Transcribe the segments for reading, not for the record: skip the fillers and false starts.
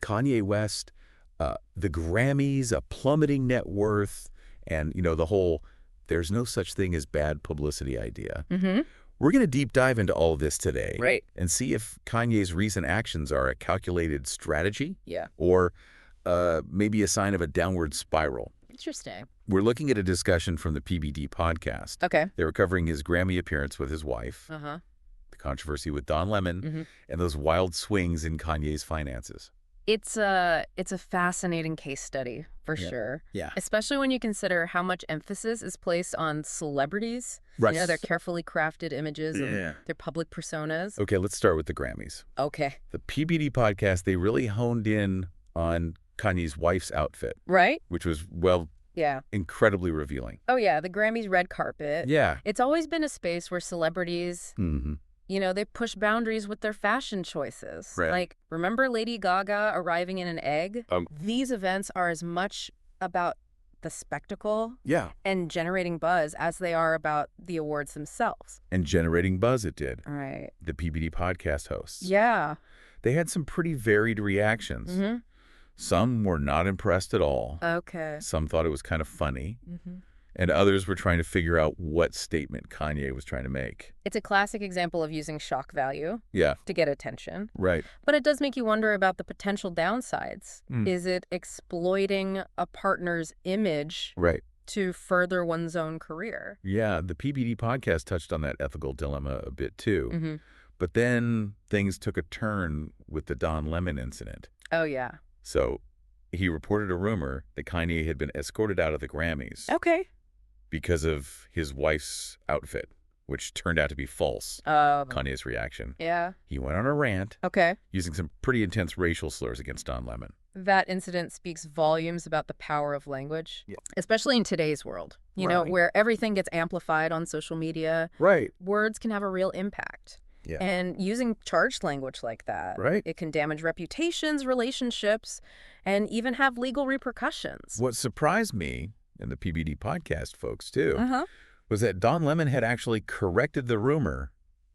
Kanye West, the Grammys, a plummeting net worth, and, the whole there's no such thing as bad publicity idea. Mm-hmm. We're going to deep dive into all of this today. Right. And see if Kanye's recent actions are a calculated strategy. Yeah. Or maybe a sign of a downward spiral. Interesting. We're looking at a discussion from the PBD podcast. Okay. They were covering his Grammy appearance with his wife, Uh-huh. the controversy with Don Lemon, Mm-hmm. and those wild swings in Kanye's finances. It's a fascinating case study, for sure. Yeah. Especially when you consider how much emphasis is placed on celebrities. Right. Their carefully crafted images and Yeah. their public personas. Okay, let's start with the Grammys. Okay. The PBD podcast, they really honed in on Kanye's wife's outfit, Right? which was, Yeah. incredibly revealing. Oh, yeah. The Grammys red carpet. Yeah. It's always been a space where celebrities, Mm-hmm. they push boundaries with their fashion choices. Right. Like, remember Lady Gaga arriving in an egg? These events are as much about the spectacle Yeah. and generating buzz as they are about the awards themselves. And generating buzz it did. All right. The PBD podcast hosts. Yeah. They had some pretty varied reactions. Mm-hmm. Some were not impressed at all. Okay. Some thought it was kind of funny. Mm-hmm. And others were trying to figure out what statement Kanye was trying to make. It's a classic example of using shock value Yeah, to get attention. right. But it does make you wonder about the potential downsides. Mm. Is it exploiting a partner's image Right. to further one's own career? Yeah, the PBD podcast touched on that ethical dilemma a bit too. Mm-hmm. But then things took a turn with the Don Lemon incident. Oh, yeah. So he reported a rumor that Kanye had been escorted out of the Grammys Okay. because of his wife's outfit, which turned out to be false. Kanye's reaction. Yeah. He went on a rant Okay. using some pretty intense racial slurs against Don Lemon. That incident speaks volumes about the power of language, Yeah. especially in today's world, Right. where everything gets amplified on social media. Right. Words can have a real impact. Yeah. And using charged language like that, Right. it can damage reputations, relationships, and even have legal repercussions. What surprised me, and the PBD podcast folks too, Uh-huh. was that Don Lemon had actually corrected the rumor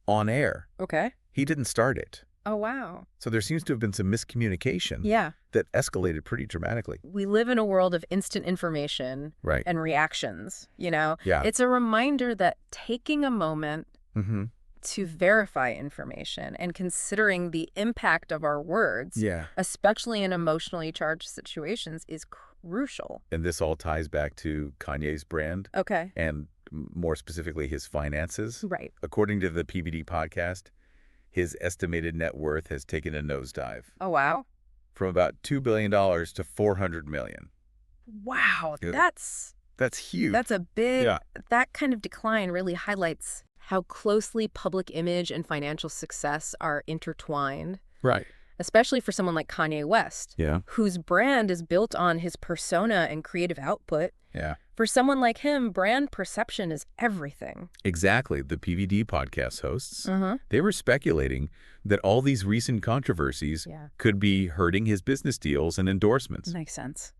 on air. Okay. He didn't start it. Oh, wow. So there seems to have been some miscommunication Yeah. that escalated pretty dramatically. We live in a world of instant information Right. and reactions, Yeah. It's a reminder that taking a moment Mm-hmm. to verify information and considering the impact of our words, Yeah. especially in emotionally charged situations, is crucial. And this all ties back to Kanye's brand Okay. and more specifically his finances. Right. According to the PBD podcast, his estimated net worth has taken a nosedive Oh, wow. from about $2 billion to $400 million. Wow. Yeah. That's huge. a big, Yeah. that kind of decline really highlights how closely public image and financial success are intertwined, right. especially for someone like Kanye West, Yeah. whose brand is built on his persona and creative output. Yeah. For someone like him, brand perception is everything. Exactly. The PVD podcast hosts, Uh-huh. they were speculating that all these recent controversies Yeah. could be hurting his business deals and endorsements. Makes sense.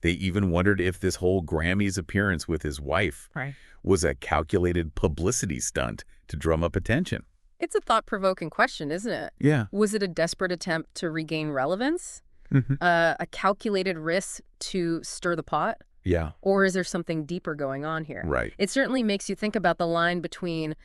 They even wondered if this whole Grammys appearance with his wife Right. was a calculated publicity stunt to drum up attention. It's a thought-provoking question, isn't it? Yeah. Was it a desperate attempt to regain relevance? Mm-hmm. A calculated risk to stir the pot? Yeah. Or is there something deeper going on here? Right. It certainly makes you think about the line between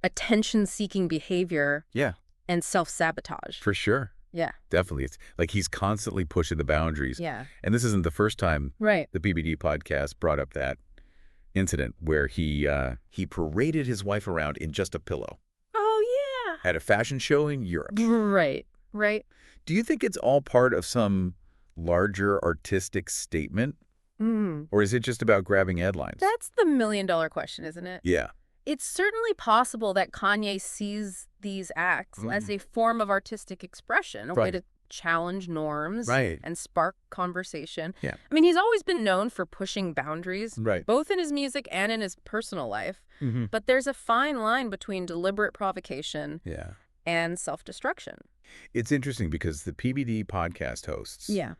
attention-seeking behavior Yeah, and self-sabotage. for sure. Yeah. Definitely. It's like he's constantly pushing the boundaries. Yeah. And this isn't the first time Right. the PBD podcast brought up that incident where he paraded his wife around in just a pillow Oh, at a fashion show in Europe. yeah. Right. Right. Do you think it's all part of some larger artistic statement, Mm. or is it just about grabbing headlines? That's the million-dollar question, isn't it? Yeah. It's certainly possible that Kanye sees these acts as a form of artistic expression, a way Right. to challenge norms Right. and spark conversation. Yeah. I mean, he's always been known for pushing boundaries, Right. both in his music and in his personal life. Mm-hmm. But there's a fine line between deliberate provocation Yeah. and self-destruction. It's interesting because the PBD podcast hosts, Yeah.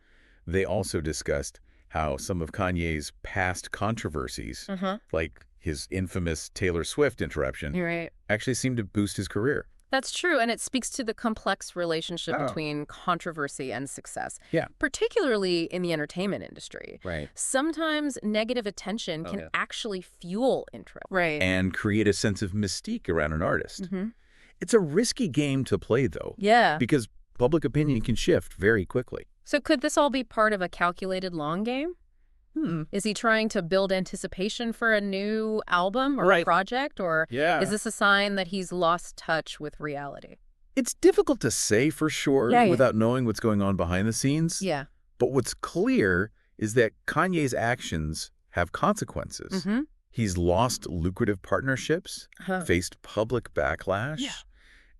they also discussed how some of Kanye's past controversies, Uh-huh. like his infamous Taylor Swift interruption, You're right. actually seemed to boost his career. That's true, and it speaks to the complex relationship between controversy and success. Yeah. Particularly in the entertainment industry. Right. Sometimes negative attention can actually fuel interest. Right. And create a sense of mystique around an artist. It's a risky game to play, though. Yeah. Because public opinion can shift very quickly. So could this all be part of a calculated long game? Is he trying to build anticipation for a new album or a project? Or is this a sign that he's lost touch with reality? It's difficult to say for sure without knowing what's going on behind the scenes. Yeah. But what's clear is that Kanye's actions have consequences. He's lost lucrative partnerships, faced public backlash,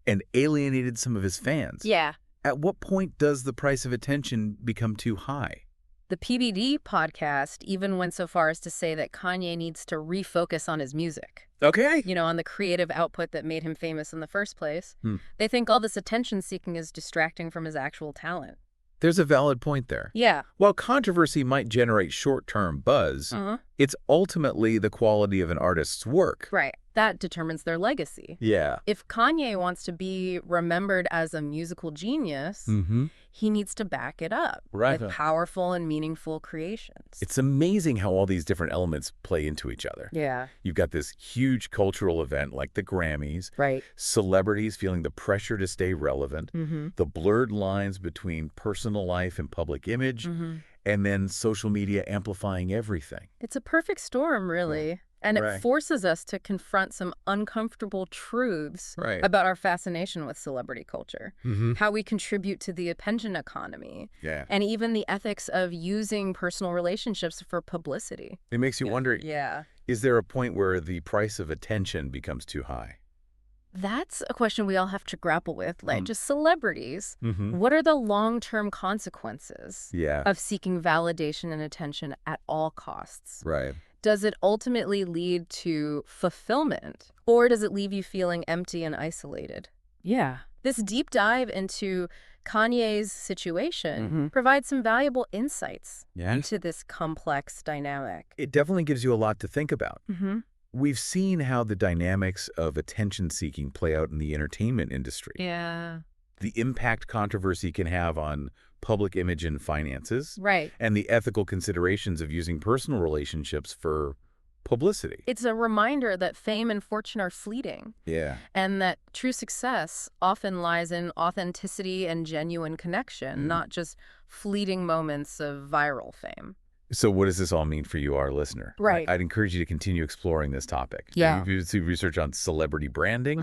and alienated some of his fans. Yeah. At what point does the price of attention become too high? The PBD podcast even went so far as to say that Kanye needs to refocus on his music. Okay. You know, on the creative output that made him famous in the first place. They think all this attention-seeking is distracting from his actual talent. There's a valid point there. Yeah. While controversy might generate short-term buzz, it's ultimately the quality of an artist's work. Right. That determines their legacy. Yeah. If Kanye wants to be remembered as a musical genius, he needs to back it up with powerful and meaningful creations. It's amazing how all these different elements play into each other. Yeah. You've got this huge cultural event like the Grammys, celebrities feeling the pressure to stay relevant, the blurred lines between personal life and public image, and then social media amplifying everything. It's a perfect storm, really. And it forces us to confront some uncomfortable truths about our fascination with celebrity culture, how we contribute to the attention economy, and even the ethics of using personal relationships for publicity. It makes you wonder, is there a point where the price of attention becomes too high? That's a question we all have to grapple with, like just celebrities. What are the long-term consequences of seeking validation and attention at all costs? Right. Does it ultimately lead to fulfillment, or does it leave you feeling empty and isolated? Yeah. This deep dive into Kanye's situation provides some valuable insights into this complex dynamic. It definitely gives you a lot to think about. We've seen how the dynamics of attention-seeking play out in the entertainment industry. Yeah. The impact controversy can have on public image and finances. And the ethical considerations of using personal relationships for publicity. It's a reminder that fame and fortune are fleeting. Yeah. And that true success often lies in authenticity and genuine connection, not just fleeting moments of viral fame. So what does this all mean for you, our listener? I'd encourage you to continue exploring this topic. Yeah. You do research on celebrity branding,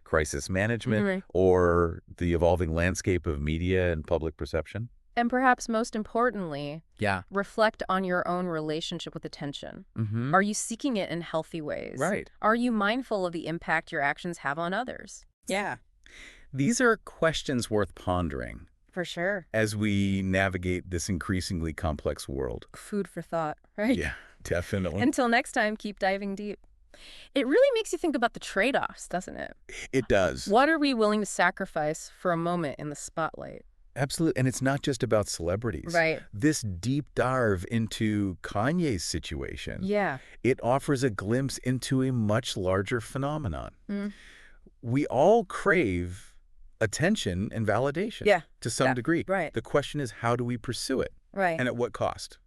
crisis management, or the evolving landscape of media and public perception. And perhaps most importantly, reflect on your own relationship with attention. Are you seeking it in healthy ways? Are you mindful of the impact your actions have on others? Yeah. These are questions worth pondering. For sure. As we navigate this increasingly complex world. Food for thought, right? Yeah, definitely. Until next time, keep diving deep. It really makes you think about the trade-offs, doesn't it? It does. What are we willing to sacrifice for a moment in the spotlight? Absolutely. And it's not just about celebrities. This deep dive into Kanye's situation. It offers a glimpse into a much larger phenomenon. We all crave attention and validation to some degree. The question is, how do we pursue it? And at what cost?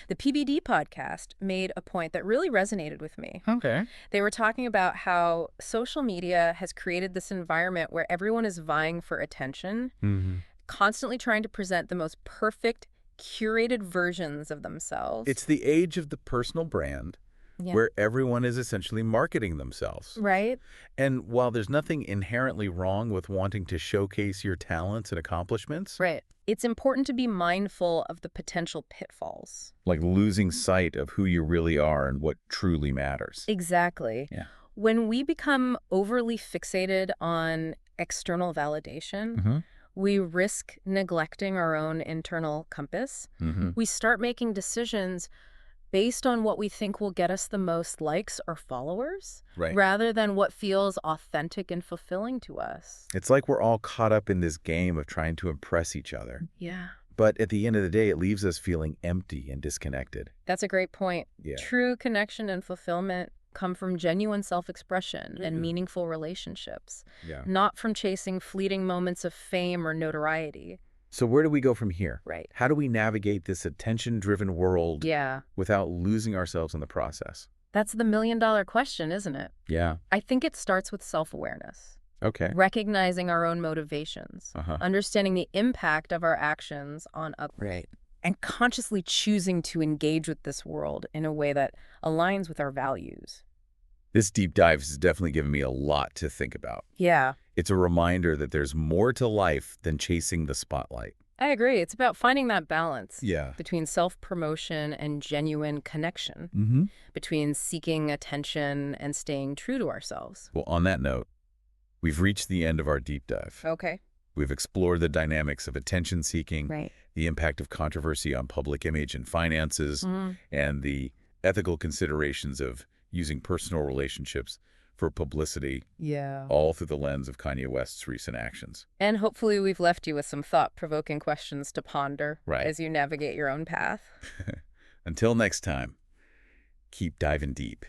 The PBD podcast made a point that really resonated with me. They were talking about how social media has created this environment where everyone is vying for attention, constantly trying to present the most perfect, curated versions of themselves. It's the age of the personal brand. Where everyone is essentially marketing themselves. And while there's nothing inherently wrong with wanting to showcase your talents and accomplishments. It's important to be mindful of the potential pitfalls. Like losing sight of who you really are and what truly matters. Exactly. When we become overly fixated on external validation, we risk neglecting our own internal compass. We start making decisions based on what we think will get us the most likes or followers, rather than what feels authentic and fulfilling to us. It's like we're all caught up in this game of trying to impress each other. But at the end of the day, it leaves us feeling empty and disconnected. That's a great point. True connection and fulfillment come from genuine self-expression and meaningful relationships, Yeah. not from chasing fleeting moments of fame or notoriety. So where do we go from here? Right. How do we navigate this attention-driven world without losing ourselves in the process? That's the million-dollar question, isn't it? Yeah. I think it starts with self-awareness. Okay. Recognizing our own motivations, understanding the impact of our actions on others. Right. And consciously choosing to engage with this world in a way that aligns with our values. This deep dive has definitely given me a lot to think about. Yeah. It's a reminder that there's more to life than chasing the spotlight. I agree. It's about finding that balance between self-promotion and genuine connection, between seeking attention and staying true to ourselves. Well, on that note, we've reached the end of our deep dive. Okay. We've explored the dynamics of attention-seeking, the impact of controversy on public image and finances, and the ethical considerations of using personal relationships for publicity, all through the lens of Kanye West's recent actions. And hopefully we've left you with some thought-provoking questions to ponder as you navigate your own path. Until next time, keep diving deep.